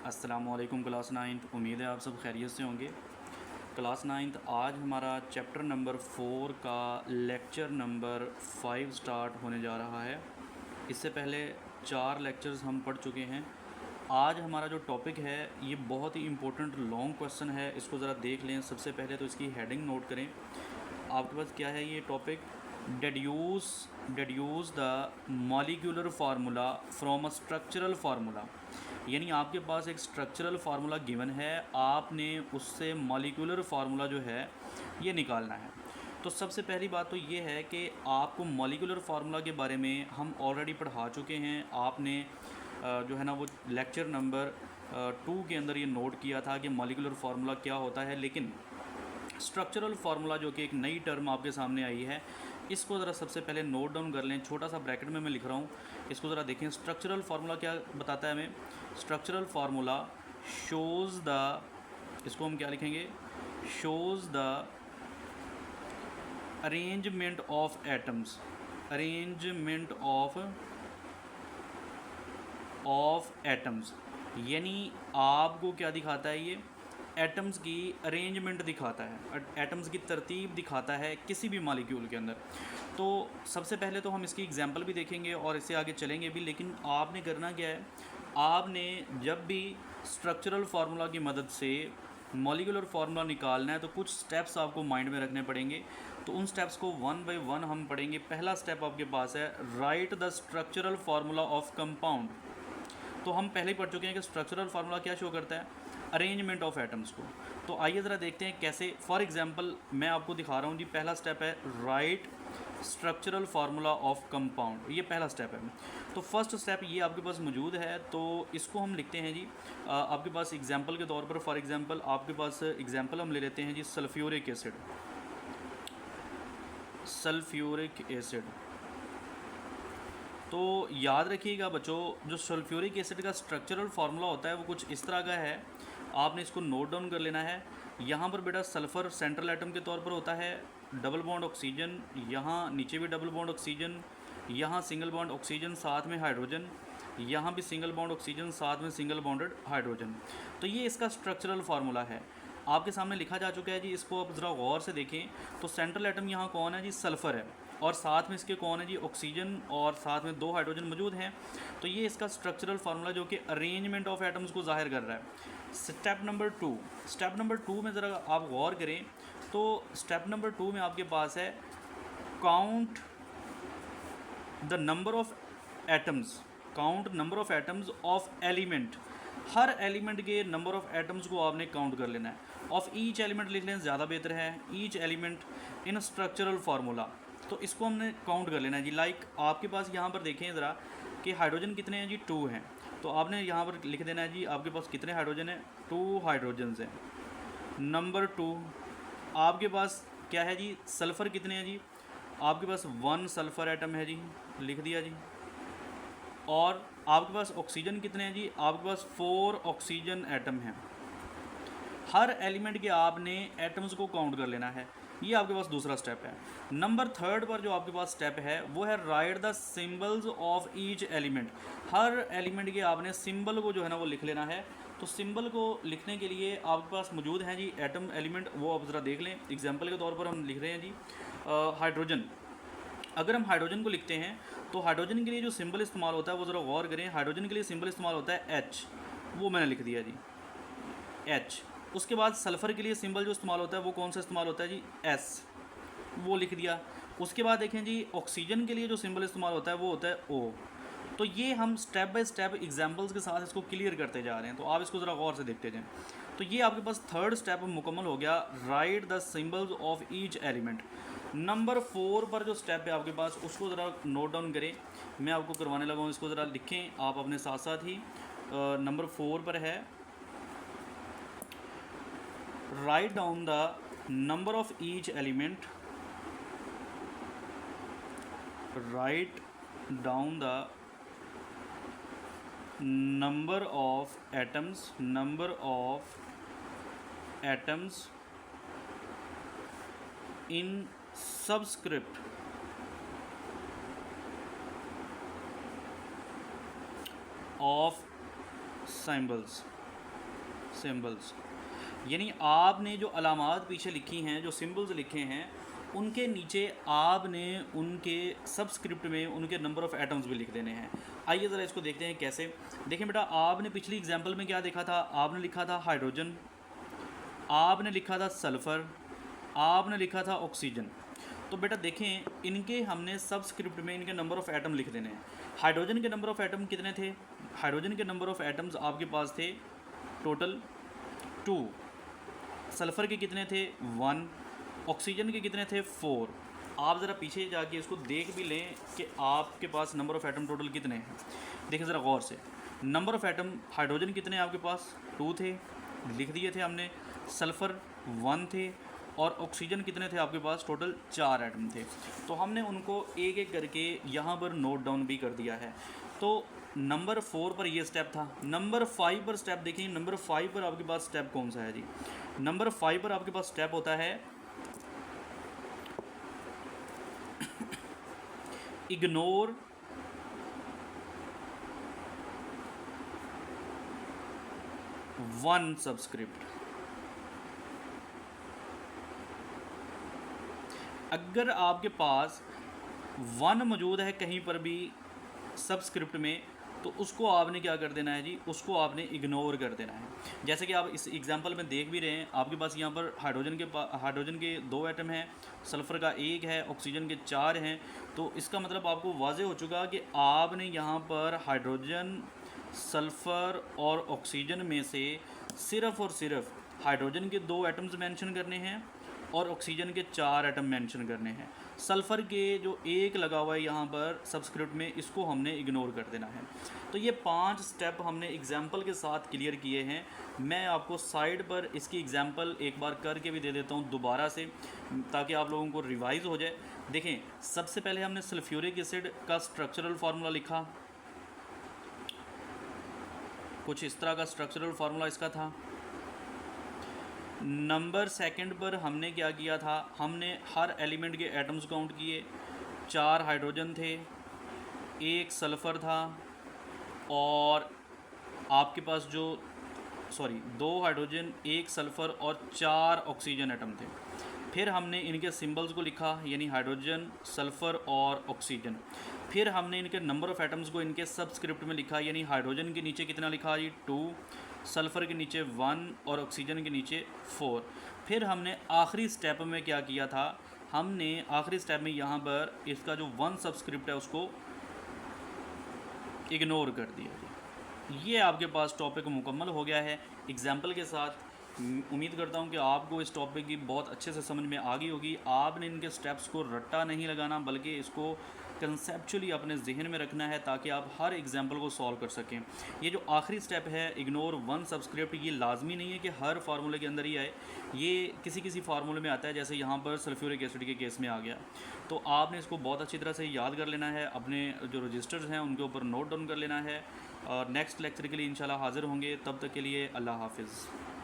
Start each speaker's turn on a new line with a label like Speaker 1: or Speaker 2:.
Speaker 1: अस्सलामुअलैकुम class ninth. उम्मीद है आप सब खैरियत से होंगे। क्लास नाइन्थ आज हमारा चैप्टर नंबर 4 का लेक्चर नंबर 5 स्टार्ट होने जा रहा है। इससे पहले 4 लेक्चर्स हम पढ़ चुके हैं। आज हमारा जो टॉपिक है ये बहुत ही इम्पोर्टेंट लॉन्ग क्वेश्चन है, इसको ज़रा देख लें। सबसे पहले तो इसकी हेडिंग नोट करें। आपके पास क्या है ये topic, deduce the molecular formula from a structural formula. यानी आपके पास एक स्ट्रक्चरल फार्मूला गिवन है, आपने उससे मॉलिक्यूलर फार्मूला जो है ये निकालना है। तो सबसे पहली बात तो ये है कि आपको मॉलिक्यूलर फार्मूला के बारे में हम ऑलरेडी पढ़ा चुके हैं। आपने जो है ना वो लेक्चर नंबर 2 के अंदर ये नोट किया था कि मॉलिक्यूलर फार्मूला क्या होता है। लेकिन स्ट्रक्चरल फार्मूला जो कि एक नई टर्म आपके सामने आई है, इसको ज़रा सबसे पहले नोट डाउन कर लें। छोटा सा ब्रैकेट में मैं लिख रहा हूँ, इसको ज़रा देखें। स्ट्रक्चरल फार्मूला क्या बताता है हमें? स्ट्रक्चरल फार्मूला शोज़ द, इसको हम क्या लिखेंगे, shows the arrangement of atoms, arrangement of atoms. यानी आपको क्या दिखाता है ये? एटम्स की अरेंजमेंट दिखाता है, एटम्स की तरतीब दिखाता है किसी भी मॉलिक्यूल के अंदर। तो सबसे पहले तो हम इसकी एग्जांपल भी देखेंगे और इससे आगे चलेंगे भी। लेकिन आपने करना क्या है, आपने जब भी स्ट्रक्चरल फार्मूला की मदद से मॉलिक्यूलर फार्मूला निकालना है तो कुछ स्टेप्स आपको माइंड में रखने पड़ेंगे। तो उन स्टेप्स को वन बाय वन हम पढ़ेंगे। पहला स्टेप आपके पास है, right the structural formula of compound. तो हम पहले ही पढ़ चुके हैं कि स्ट्रक्चरल फार्मूला क्या शो करता है? अरेंजमेंट ऑफ एटम्स को। तो आइए ज़रा देखते हैं कैसे। फॉर एग्जांपल मैं आपको दिखा रहा हूँ जी। पहला स्टेप है right structural formula of compound, ये पहला स्टेप है। तो फर्स्ट स्टेप ये आपके पास मौजूद है, तो इसको हम लिखते हैं जी आपके पास एग्जांपल के तौर पर। फॉर एग्जांपल आपके पास एग्जांपल हम ले लेते हैं जी, सल्फ्यूरिक एसिड। सल्फ्यूरिक एसिड, तो याद रखिएगा बच्चों, जो सल्फ्यूरिक एसिड का स्ट्रक्चरल फार्मूला होता है वो कुछ इस तरह का है। आपने इसको नोट डाउन कर लेना है। यहाँ पर बेटा सल्फ़र सेंट्रल एटम के तौर पर होता है, डबल बॉन्ड ऑक्सीजन, यहाँ नीचे भी डबल बॉन्ड ऑक्सीजन, यहाँ सिंगल बॉन्ड ऑक्सीजन साथ में हाइड्रोजन, यहाँ भी सिंगल बॉन्ड ऑक्सीजन साथ में सिंगल बॉन्डेड हाइड्रोजन। तो ये इसका स्ट्रक्चरल फार्मूला है, आपके सामने लिखा जा चुका है जी। इसको आप ज़रा गौर से देखें। तो सेंट्रल एटम यहाँ कौन है जी? सल्फ़र है, और साथ में इसके कौन है जी? ऑक्सीजन, और साथ में 2 हाइड्रोजन मौजूद हैं। तो ये इसका स्ट्रक्चरल फार्मूला जो कि अरेंजमेंट ऑफ एटम्स को जाहिर कर रहा है। स्टेप नंबर 2 में ज़रा आप गौर करें। तो स्टेप नंबर 2 में आपके पास है count the number of atoms, count number of atoms of element. Her element के नंबर ऑफ एटम्स को आपने काउंट कर लेना है। ऑफ ईच एलिमेंट लिख लें ज़्यादा बेहतर है, each element in structural formula. तो इसको हमने काउंट कर लेना है जी। लाइक आपके पास यहाँ पर देखें ज़रा कि हाइड्रोजन कितने हैं जी? 2 हैं। तो आपने यहाँ पर लिख देना है जी आपके पास कितने हाइड्रोजन हैं? 2 हाइड्रोजन हैं। नंबर 2 आपके पास क्या है जी? सल्फ़र कितने हैं जी? आपके पास 1 सल्फ़र एटम है जी, लिख दिया जी। और आपके पास ऑक्सीजन कितने हैं जी? आपके पास 4 ऑक्सीजन एटम हैं। हर एलिमेंट के आपने एटम्स को काउंट कर लेना है। ये आपके पास दूसरा स्टेप है। नंबर 3 पर जो आपके पास स्टेप है वो है right the symbols of each element. Her element के आपने सिंबल को जो है ना वो लिख लेना है। तो सिंबल को लिखने के लिए आपके पास मौजूद हैं जी एटम एलिमेंट, वो आप ज़रा देख लें। एग्जांपल के तौर पर हम लिख रहे हैं जी हाइड्रोजन। अगर हम हाइड्रोजन को लिखते हैं तो हाइड्रोजन के लिए जो सिंबल इस्तेमाल होता है वो ज़रा गौर करें। हाइड्रोजन के लिए सिंबल इस्तेमाल होता है एच, वो मैंने लिख दिया जी एच। उसके बाद सल्फ़र के लिए सिंबल जो इस्तेमाल होता है वो कौन सा इस्तेमाल होता है जी? एस, वो लिख दिया। उसके बाद देखें जी ऑक्सीजन के लिए जो सिंबल इस्तेमाल होता है वो होता है ओ। तो ये हम स्टेप बाय स्टेप एग्जांपल्स के साथ इसको क्लियर करते जा रहे हैं, तो आप इसको ज़रा गौर से देखते जाएं। तो ये आपके पास 3rd स्टेप मुकम्मल हो गया, right the symbols of each element. Number 4 पर जो स्टेप है आपके पास उसको ज़रा नोट डाउन करें। मैं आपको करवाने लगा हूँ, इसको ज़रा लिखें आप अपने साथ साथ ही। नंबर 4 पर है write down the number of each element, write down the number of atoms in subscript of symbols। Symbols, यानी आपने जो अलामात पीछे लिखी हैं, जो सिंबल्स लिखे हैं, उनके नीचे आपने उनके सबस्क्रिप्ट में उनके नंबर ऑफ़ एटम्स भी लिख देने हैं। आइए ज़रा इसको देखते हैं कैसे। देखें बेटा, आपने पिछली एग्जांपल में क्या देखा था? आपने लिखा था हाइड्रोजन, आपने लिखा था सल्फ़र, आपने लिखा था ऑक्सीजन। तो बेटा देखें, इनके हमने सबस्क्रिप्ट में इनके नंबर ऑफ़ एटम लिख देने हैं। हाइड्रोजन के नंबर ऑफ़ एटम कितने थे? हाइड्रोजन के नंबर ऑफ़ एटम्स आपके पास थे टोटल 2। सल्फ़र के कितने थे? 1। ऑक्सीजन के कितने थे? 4। आप ज़रा पीछे जाके इसको देख भी लें कि आपके पास नंबर ऑफ़ एटम टोटल कितने हैं। देखिए ज़रा गौर से, नंबर ऑफ़ एटम हाइड्रोजन कितने आपके पास? 2 थे, लिख दिए थे हमने। सल्फ़र 1 थे, और ऑक्सीजन कितने थे आपके पास? टोटल 4 एटम थे। तो हमने उनको एक एक करके यहाँ पर नोट डाउन भी कर दिया है। तो नंबर 4 पर ये स्टेप था। नंबर 5 पर स्टेप देखिए, नंबर 5 पर आपके पास स्टेप कौन सा है जी? नंबर 5 पर आपके पास स्टेप होता है इग्नोर वन सबस्क्रिप्ट। अगर आपके पास 1 मौजूद है कहीं पर भी सबस्क्रिप्ट में, तो उसको आपने क्या कर देना है जी? उसको आपने इग्नोर कर देना है। जैसे कि आप इस एग्जांपल में देख भी रहे हैं, आपके पास यहाँ पर हाइड्रोजन के 2 एटम हैं, सल्फ़र का 1 है, ऑक्सीजन के 4 हैं। तो इसका मतलब आपको वाज़े हो चुका कि आपने यहाँ पर हाइड्रोजन, सल्फ़र और ऑक्सीजन में से सिर्फ़ और सिर्फ हाइड्रोजन के 2 एटम्स मेंशन करने हैं और ऑक्सीजन के 4 एटम मेंशन करने हैं। सल्फ़र के जो 1 लगा हुआ है यहाँ पर सबस्क्रिप्ट में, इसको हमने इग्नोर कर देना है। तो ये 5 स्टेप हमने एग्जाम्पल के साथ क्लियर किए हैं। मैं आपको साइड पर इसकी एग्जाम्पल एक बार करके भी दे देता हूँ दोबारा से, ताकि आप लोगों को रिवाइज़ हो जाए। देखें, सबसे पहले हमने सल्फ्यूरिक एसिड का स्ट्रक्चरल फार्मूला लिखा, कुछ इस तरह का स्ट्रक्चरल फार्मूला इसका था। नंबर 2 पर हमने क्या किया था? हमने हर एलिमेंट के एटम्स काउंट किए। 4 हाइड्रोजन थे, 1 सल्फ़र था, और आपके पास जो 2 हाइड्रोजन, 1 सल्फ़र और 4 ऑक्सीजन एटम थे। फिर हमने इनके सिंबल्स को लिखा, यानी हाइड्रोजन, सल्फ़र और ऑक्सीजन। फिर हमने इनके नंबर ऑफ़ एटम्स को इनके सबस्क्रिप्ट में लिखा, यानी हाइड्रोजन के नीचे कितना लिखा जी? 2, सल्फ़र के नीचे 1 और ऑक्सीजन के नीचे 4। फिर हमने आखिरी स्टेप में क्या किया था? हमने आखिरी स्टेप में यहाँ पर इसका जो 1 सबस्क्रिप्ट है उसको इग्नोर कर दिया। ये आपके पास टॉपिक मुकम्मल हो गया है एग्जाम्पल के साथ। उम्मीद करता हूँ कि आपको इस टॉपिक की बहुत अच्छे से समझ में आ गई होगी। आपने इनके स्टेप्स को रट्टा नहीं लगाना, बल्कि इसको कंसेप्चुअली अपने जहन में रखना है, ताकि आप हर एग्जाम्पल को सॉल्व कर सकें। ये जो आखिरी स्टेप है, इग्नोर 1 सबस्क्रिप्ट, ये लाजमी नहीं है कि हर फार्मूले के अंदर ही आए। ये किसी किसी फार्मूले में आता है, जैसे यहाँ पर सल्फ्यूरिक एसिड के केस में आ गया। तो आपने इसको बहुत अच्छी तरह से याद कर लेना है, अपने जो रजिस्टर्स हैं उनके ऊपर नोट डाउन कर लेना है, और नेक्स्ट लेक्चर के लिए इंशाल्लाह हाज़िर होंगे। तब तक के लिए अल्लाह हाफिज़।